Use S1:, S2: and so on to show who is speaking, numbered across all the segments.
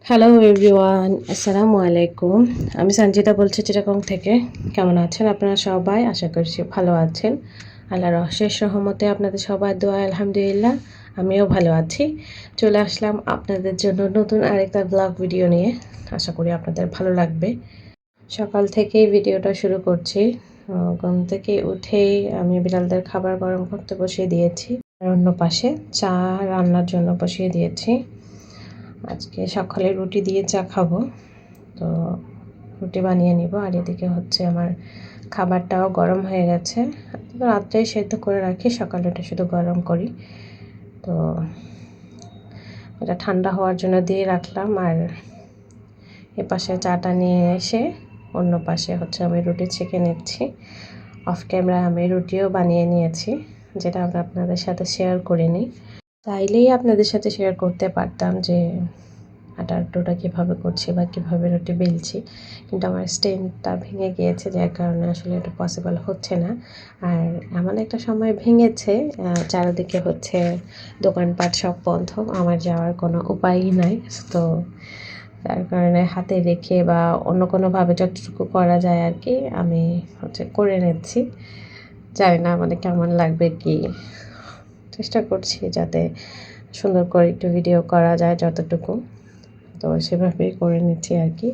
S1: Hello everyone, আসসালামু আলাইকুম। আমি সঞ্জিতা বলছি চিটাগং থেকে। কেমন আছেন আপনারা সবাই? আশা করছি ভালো আছেন। আল্লাহর অশেষ রহমতে আপনাদের সবার দোয়া আলহামদুলিল্লাহ আমিও ভালো আছি। চলে আসলাম আপনাদের জন্য নতুন আরেকটা ব্লগ ভিডিও নিয়ে। আশা করি আপনাদের ভালো লাগবে। সকাল থেকেই ভিডিওটা শুরু করছি। ঘুম থেকে উঠেই আমি বিড়ালদের খাবার গরম করতে বসিয়ে দিয়েছি। আর অন্য পাশে চা রান্নার জন্য বসিয়ে দিয়েছি। আজকে সকালে রুটি দিয়ে চা খাবো, তো রুটি বানিয়ে নিব। আর এদিকে হচ্ছে আমার খাবারটাও গরম হয়ে গেছে। রাত্রেই সেদ্ধ করে রাখি, সকালে ওটা শুধু গরম করি। তো এটা ঠান্ডা হওয়ার জন্য দিয়ে রাখলাম। আর এ পাশে চাটা নিয়ে এসে অন্য পাশে হচ্ছে আমি রুটি ছেঁকে নিচ্ছি। অফ ক্যামেরায় আমি রুটিও বানিয়ে নিয়েছি, যেটা আমি আপনাদের সাথে শেয়ার করিনি। চাইলেই আপনাদের সাথে শেয়ার করতে পারতাম যে আটার ডোটা কীভাবে করছি বা কীভাবে রুটি বেলছি, কিন্তু আমার স্ট্যান্ডটা ভেঙে গিয়েছে, যার কারণে আসলে এটা পসিবল হচ্ছে না। আর এমন একটা সময় ভেঙেছে, চারিদিকে হচ্ছে দোকানপাট সব বন্ধ, আমার যাওয়ার কোনো উপায়ই নাই। তো তার কারণে হাতে রেখে বা অন্য কোনোভাবে যতটুকু করা যায় আর কি আমি হচ্ছে করে নিচ্ছি। জানি না মানে কেমন লাগবে, কি চেষ্টা করছি যাতে সুন্দর করে একটু ভিডিও করা যায় যতটুকু, তো সেভাবেই করে নিচ্ছি আর কি।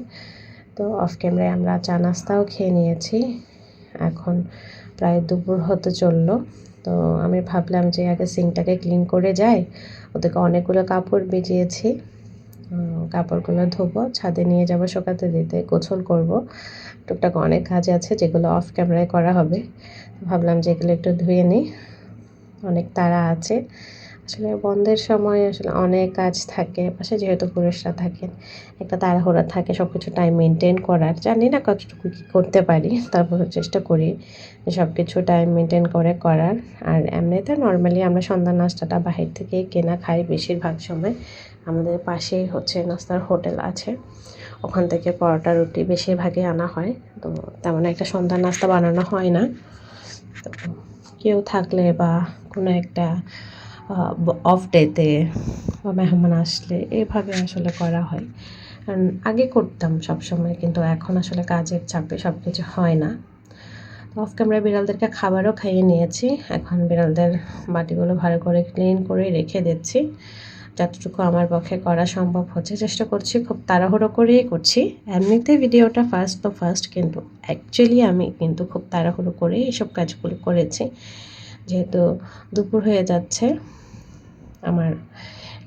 S1: তো অফ ক্যামেরায় আমরা চা নাস্তাও খেয়ে নিয়েছি। এখন প্রায় দুপুর হতে চললো। তো আমি ভাবলাম যে আগে সিঙ্কটাকে ক্লিন করে যাই। ওদেরকে অনেকগুলো কাপড় ভিজিয়েছি, কাপড়গুলো ধোবো, ছাদে নিয়ে যাব শুকাতে দিতে, গোসল করব। টুকটাক অনেক কাজ আছে যেগুলো অফ ক্যামেরায় করা হবে। ভাবলাম যে এগুলো একটু ধুয়ে নিই, অনেক তাড়া আছে। আসলে বন্ধের সময় আসলে অনেক কাজ থাকে, পাশে যেহেতু পুরুষরা থাকেন একটা তাড়াহুড়া থাকে সব কিছু টাইম মেনটেন করার। জানি না কতটুকু কী করতে পারি, তারপরে চেষ্টা করি যে সব কিছু টাইম মেনটেন করে করার। আর এমনিতে নর্মালি আমরা সন্ধ্যা নাস্তাটা বাহির থেকেই কেনা খাই বেশিরভাগ সময়। আমাদের পাশেই হচ্ছে নাস্তার হোটেল আছে, ওখান থেকে পরোটা রুটি বেশিরভাগই আনা হয়। তো তেমন একটা সন্ধ্যা নাস্তা বানানো হয় না। তো কেউ থাকলে বা কোনো একটা অফ ডেতে বা মেহমান আসলে এভাবে আসলে করা হয়। কারণ আগে করতাম সবসময়, কিন্তু এখন আসলে কাজের চাপে সব কিছু হয় না। তো অফ ক্যামেরায় বিড়ালদেরকে খাবারও খাইয়ে নিয়েছি। এখন বিড়ালদের বাটিগুলো ভালো করে ক্লিন করে রেখে দিচ্ছি, যতটুকু আমার পক্ষে করা সম্ভব হচ্ছে চেষ্টা করছি। খুব তাড়াহুড়ো করেই করছি। এমনিতে ভিডিওটা ফার্স্ট, কিন্তু অ্যাকচুয়ালি আমি কিন্তু খুব তাড়াহুড়ো করে এইসব কাজগুলো করেছি, যেহেতু দুপুর হয়ে যাচ্ছে। আমার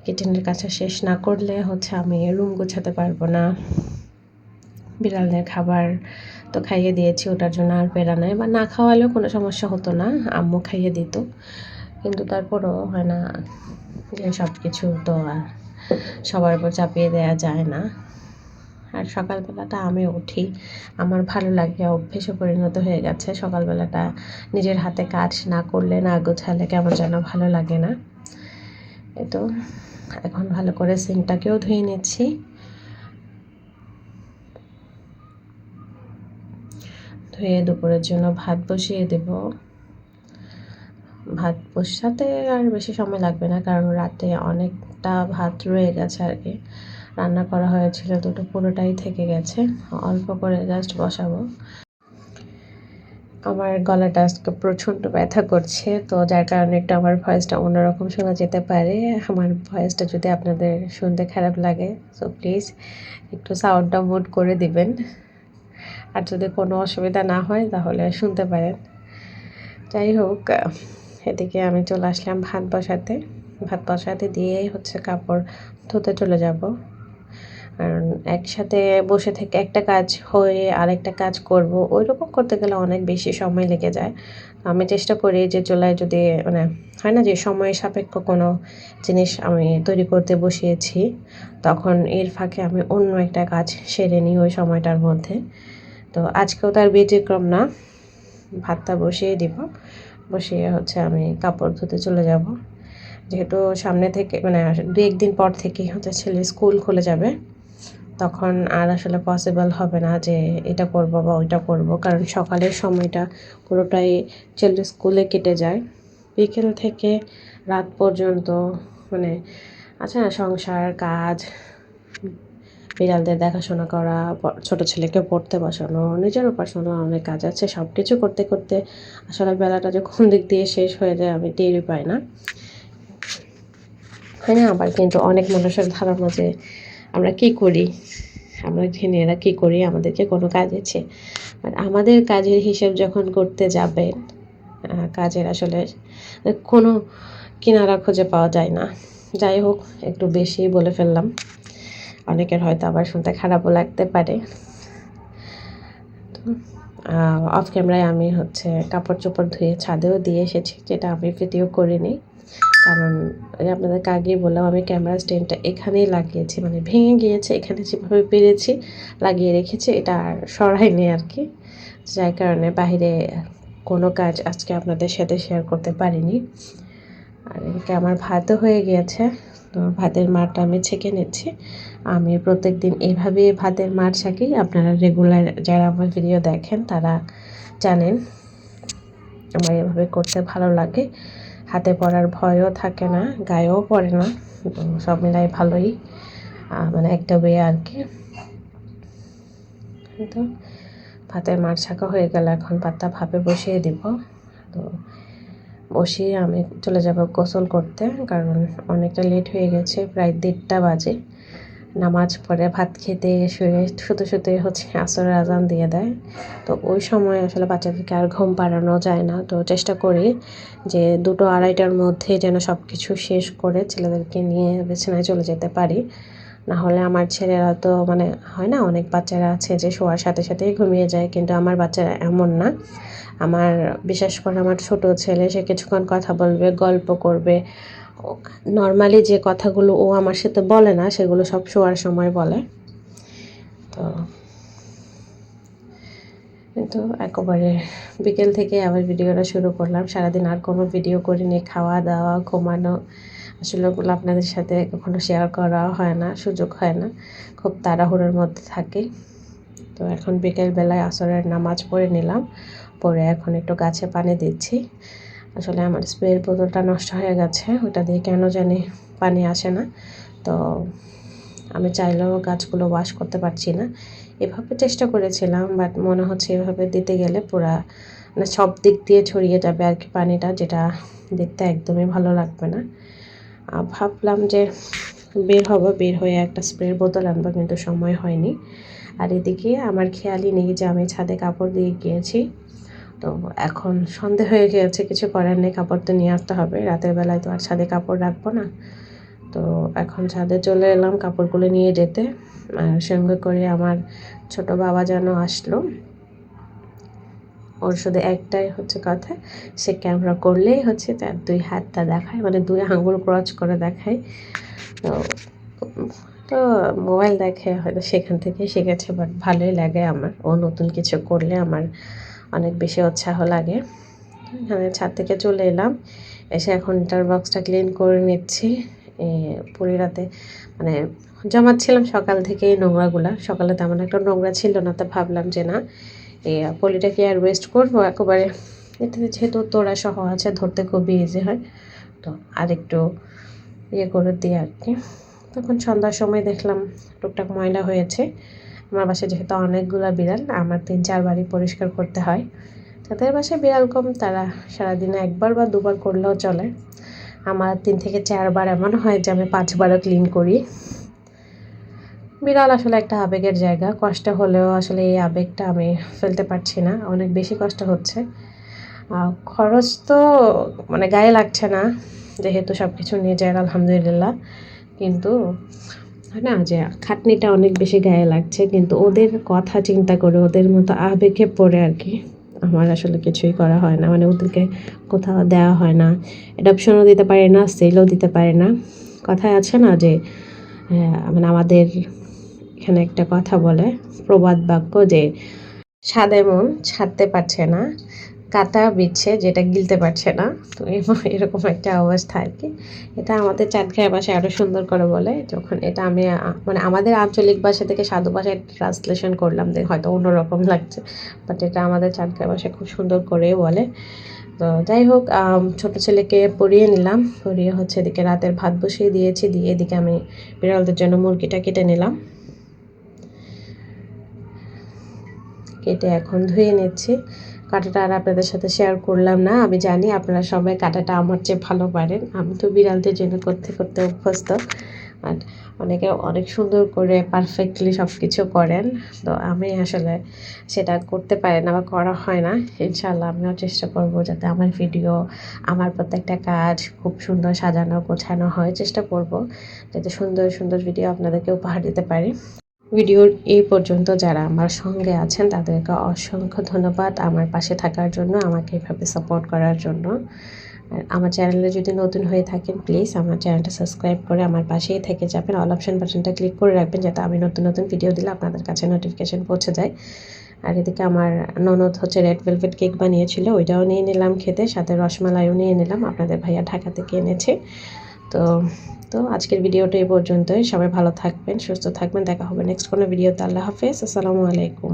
S1: কিচেনের কাছে শেষ না করলে হচ্ছে আমি রুম গোছাতে পারবো না। বিড়ালদের খাবার তো খাইয়ে দিয়েছি, ওটার জন্য আর পেরা নাই, বা না খাওয়ালেও কোনো সমস্যা হতো না, আম্মু খাইয়ে দিত। কিন্তু তারপরও হয় না যে সব কিছু তো আর সবার উপর চাপিয়ে দেওয়া যায় না। আর সকালবেলাটা আমি উঠি, আমার ভালো লাগে, অভ্যেসে পরিণত হয়ে গেছে। সকালবেলাটা নিজের হাতে কাজ না করলে, না গোছালে কেমন যেন ভালো লাগে না। এই তো এখন ভালো করে সিঙ্কটাকেও ধুয়ে নিচ্ছি। ধুয়ে দুপুরের জন্য ভাত বসিয়ে দেব। ভাত বসাতে আর বেশি সময় লাগবে না, কারণ রাতে অনেকটা ভাত রয়ে গেছে আর কি। রান্না করা হয়েছিল দুটো, পুরোটাই থেকে গেছে। অল্প করে জাস্ট বসাবো। আমার গলাটা আজকে প্রচণ্ড ব্যথা করছে, তো যার কারণে একটু আমার ভয়েসটা অন্যরকম শোনা যেতে পারে। আমার ভয়েসটা যদি আপনাদের শুনতে খারাপ লাগে, সো প্লিজ একটু সাউন্ডটা মুট করে দিবেন। আর যদি কোনো অসুবিধা না হয় তাহলে শুনতে পারেন। যাই হোক, এদিকে আমি চলে আসলাম ভাত বসাতে দিয়েই হচ্ছে কাপড় ধুতে চলে যাব। কারণ একসাথে বসে থেকে একটা কাজ হয়ে আরেকটা কাজ করব, ওই রকম করতে গেলে অনেক বেশি সময় লেগে যায়। আমি চেষ্টা করি যে চুলায় যদি মানে হয় না যে সময় সাপেক্ষ কোনো জিনিস আমি তৈরি করতে বসিয়েছি, তখন এর ফাঁকে আমি অন্য একটা কাজ সেরে নিই ওই সময়টার মধ্যে। তো আজকেও তার ব্যতিক্রম না। ভাতটা বসিয়ে দিব, বসিয়ে হচ্ছে আমি কাপড় ধুতে চলে যাব। যেহেতু সামনে থেকে মানে 2-1 দিন পর থেকেই হচ্ছে ছেলের স্কুল খুলে যাবে, তখন আর আসলে পসিবল হবে না যে এটা করব বা ওইটা করব, কারণ সকালের সময়টা পুরোটাই ছেলের স্কুলে কেটে যায়। বিকেল থেকে রাত পর্যন্ত মানে আছে না সংসার কাজ, বিড়ালদের দেখাশোনা করা, ছোট ছেলেকে পড়তে বসানো, নিজেরও পার্সোনাল অনেক কাজ আছে। সব কিছু করতে করতে আসলে বেলাটা যে কোন দিক দিয়ে শেষ হয়ে যায় আমি টেরই পাই না। হয় না? আবার কিন্তু অনেক মানুষের ধারণা যে আমরা কি করি, আমরা গৃহিণীরা কী করি, আমাদেরকে কোনো কাজ আছে। বাট আমাদের কাজের হিসেব যখন করতে যাবেন, কাজের আসলে কোনো কিনারা খুঁজে পাওয়া যায় না। যাই হোক, একটু বেশি বলে ফেললাম, অনেকের হয়তো আবার শুনতে খারাপও লাগতে পারে। অফ ক্যামেরায় আমি কাপড় চোপড় ধুয়ে ছাদেও দিয়ে এসেছি, যেটা আমি ভিডিও করিনি, কারণ আপনাদেরকে আগেই বললাম আমি ক্যামেরা স্ট্যান্ডটা এখানেই লাগিয়েছি, মানে ভেঙে গিয়েছে, এখানে যেভাবে পেরেছি লাগিয়ে রেখেছি, এটা আর সরাইনি আর কি, যার কারণে বাইরে কোনো কাজ আজকে আপনাদের সাথে শেয়ার করতে পারিনি। আর এদিকে আমার ভাতও হয়ে গিয়েছে, তো ভাতের মারটা আমি ছেঁকে নিচ্ছি। আমি প্রত্যেক দিন এইভাবেই ভাতের মার ছাঁকি। আপনারা রেগুলার যারা আমার ভিডিও দেখেন তারা জানেন আমার এভাবে করতে ভালো লাগে। হাতে পড়ার ভয়ও থাকে না, গায়েও পড়ে না, সব মিলাই ভালোই, মানে একটা ওয়ে আর কি। তো ভাতের মার ছাঁকা হয়ে গেলে এখন ভাতটা ভাপে বসিয়ে দিব। তো বসিয়ে আমি চলে যাব গোসল করতে, কারণ অনেকটা লেট হয়ে গেছে, প্রায় 1:30 বাজে। নামাজ পড়ে ভাত খেতে শুতে আসরের আজান দিয়ে দেয়। তো ওই সময় আসলে বাচ্চাদেরকে আর ঘুম পাড়ানো যায় না। তো চেষ্টা করি যে 2-2:30টার মধ্যে যেন সব কিছু শেষ করে ছেলেদেরকে নিয়ে বিছানায় চলে যেতে পারি। না হলে আমার ছেলেরা তো মানে হয় না, অনেক বাচ্চারা আছে যে শোয়ার সাথে সাথেই ঘুমিয়ে যায়, কিন্তু আমার বাচ্চারা এমন না। আমার বিশেষ করে আমার ছোট ছেলে, সে কিছুক্ষণ কথা বলবে, গল্প করবে। নর্মালি যে কথাগুলো ও আমার সাথে বলে না, সেগুলো সব শোয়ার সময় বলে। তো কিন্তু একেবারে বিকেল থেকে আবার ভিডিওটা শুরু করলাম। সারাদিন আর কোনো ভিডিও করিনি, খাওয়া দাওয়া ঘুমানো, আসলে ওগুলো আপনাদের সাথে কখনো শেয়ার করা হয় না, সুযোগ হয় না, খুব তাড়াহুড়োর মধ্যে থাকি। তো এখন বিকেলবেলায় আসরের নামাজ পড়ে নিলাম, পরে এখন একটু গাছে পানি দিচ্ছি। আসলে আমার স্প্রের বোতলটা নষ্ট হয়ে গেছে, ওটা দিয়ে কেন জানি পানি আসে না। তো আমি চাইলেও গাছগুলো ওয়াশ করতে পারছি না। এভাবে চেষ্টা করেছিলাম, বাট মনে হচ্ছে এভাবে দিতে গেলে পুরা মানে সব দিক দিয়ে ছড়িয়ে যাবে আর কি পানিটা, যেটা দেখতে একদমই ভালো লাগবে না। ভাবলাম যে বের হয়ে একটা স্প্রের বোতল আনবো, কিন্তু সময় হয়নি। আর এদিকে আমার খেয়ালই নেই যে আমি ছাদে কাপড় দিয়ে গিয়েছি। তো এখন সন্ধে হয়ে গিয়েছে, কিছু করার নেই, কাপড় তো নিয়ে আসতে হবে, রাতের বেলায় তো আর ছাদে কাপড় রাখবো না। তো এখন ছাদে চলে এলাম কাপড়গুলো নিয়ে যেতে। আর সঙ্গে করে আমার ছোট বাবা যেন আসলো, ওর শুধু একটাই কথা, সে ক্যামেরা করলেই তার 2 হাতটা দেখায়, মানে 2 আঙ্গুল ক্রচ করে দেখায়। তো তো মোবাইল দেখে হয়তো সেখান থেকে শিখেছে, বাট ভালোই লাগে আমার, ও নতুন কিছু করলে আমার অনেক বেশি উৎসাহ লাগে। এখানে ছাদ থেকে চলে এলাম, এসে এখন লিটার বক্সটা ক্লিন করে নিচ্ছি। পুরী রাতে মানে জমাচ্ছিলাম সকাল থেকেই নোংরাগুলা, সকালে তেমন একটা নোংরা ছিল না, তো ভাবলাম যে না, এই পলিটাকে আর ওয়েস্ট করবো একেবারে, এটাতে যেহেতু তোড়া সহ আছে, ধরতে খুবই ইজি হয়, তো আরেকটু করে দিই আর কি। তখন সন্ধ্যার সময় দেখলাম টুকটাক ময়লা হয়েছে। আমার বাসায় যেহেতু অনেকগুলো বিড়াল, আমার 3-4 বারই পরিষ্কার করতে হয়। যাদের বাসায় বিড়াল কম তারা সারাদিনে 1বার বা 2বার করলেও চলে। আমার 3 থেকে 4 বার, এমন হয় যে আমি 5 বারও ক্লিন করি। বিড়াল আসলে একটা আবেগের জায়গা, কষ্ট হলেও আসলে এই আবেগটা আমি ফেলতে পারছি না, অনেক বেশি কষ্ট হচ্ছে। খরচ তো মানে গায়ে লাগছে না, যেহেতু সব কিছু নিজের আলহামদুলিল্লাহ, কিন্তু হয় না যে খাটনিটা অনেক বেশি গায়ে লাগছে, কিন্তু ওদের কথা চিন্তা করে, ওদের মতো আবেগে পড়ে আর কি আমার আসলে কিছুই করা হয় না, মানে ওদেরকে কোথাও দেওয়া হয় না, অ্যাডপশনও দিতে পারে না, সেলও দিতে পারে না। কথায় আছে না যে মানে আমাদের এখানে একটা কথা বলে, প্রবাদ বাক্য, যে সাদে মন ছাড়তে পারছে না, কাঁটা বিচ্ছে যেটা গিলতে পারছে না। তো এরকম একটা অবস্থা আর কি। এটা আমাদের চাঁদখাইয়া ভাষায় আরও সুন্দর করে বলে, যখন এটা আমি মানে আমাদের আঞ্চলিক ভাষা থেকে সাধু ভাষায় ট্রান্সলেশন করলাম, হয়তো অন্যরকম লাগছে, বাট এটা আমাদের চাঁদখাইয়া ভাষায় খুব সুন্দর করে বলে। তো যাই হোক, ছোট ছেলেকে পরিয়ে নিলাম, পরিয়ে এদিকে রাতের ভাত বসিয়ে দিয়েছি, দিয়ে এদিকে আমি বিড়ালদের জন্য মুরগিটা কেটে নিলাম। কেটে এখন ধুয়ে নিচ্ছি। কাঁটাটা আর আপনাদের সাথে শেয়ার করলাম না। আমি জানি আপনারা সবাই কাঁটাটা আমার চেয়ে ভালো পারেন। আমি তো বিড়ালদের জন্য করতে করতে অভ্যস্ত। আর অনেকে অনেক সুন্দর করে পারফেক্টলি সব কিছু করেন, তো আমি আসলে সেটা করতে পারি না বা করা হয় না। ইনশাআল্লাহ আমিও চেষ্টা করব যাতে আমার ভিডিও, আমার প্রত্যেকটা কাজ খুব সুন্দর সাজানো গোছানো হয়। চেষ্টা করব যাতে সুন্দর সুন্দর ভিডিও আপনাদেরকে উপহার দিতে পারি। ভিডিওর এই পর্যন্ত যারা আমার সঙ্গে আছেন তাদেরকে অসংখ্য ধন্যবাদ আমার পাশে থাকার জন্য, আমাকে এভাবে সাপোর্ট করার জন্য। আর আমার চ্যানেলে যদি নতুন হয়ে থাকেন প্লিজ আমার চ্যানেলটা সাবস্ক্রাইব করে আমার পাশেই থেকে যাবেন। অল অপশন বাটনটা ক্লিক করে রাখবেন যাতে আমি নতুন নতুন ভিডিও দিলে আপনাদের কাছে নোটিফিকেশন পৌঁছে যায়। আর এদিকে আমার ননদ হচ্ছে রেড ভেলভেট কেক বানিয়েছিল, ওইটাও নিয়ে নিলাম খেতে, সাথে রসমালাইও নিয়ে নিলাম, আপনাদের ভাইয়া ঢাকা থেকে এনেছে। তো তো আজকের ভিডিওটা এই পর্যন্তই। সবাই ভালো থাকবেন, সুস্থ থাকবেন। দেখা হবে নেক্সট কোনো ভিডিওতে। আল্লাহ হাফেজ, আসসালামু আলাইকুম।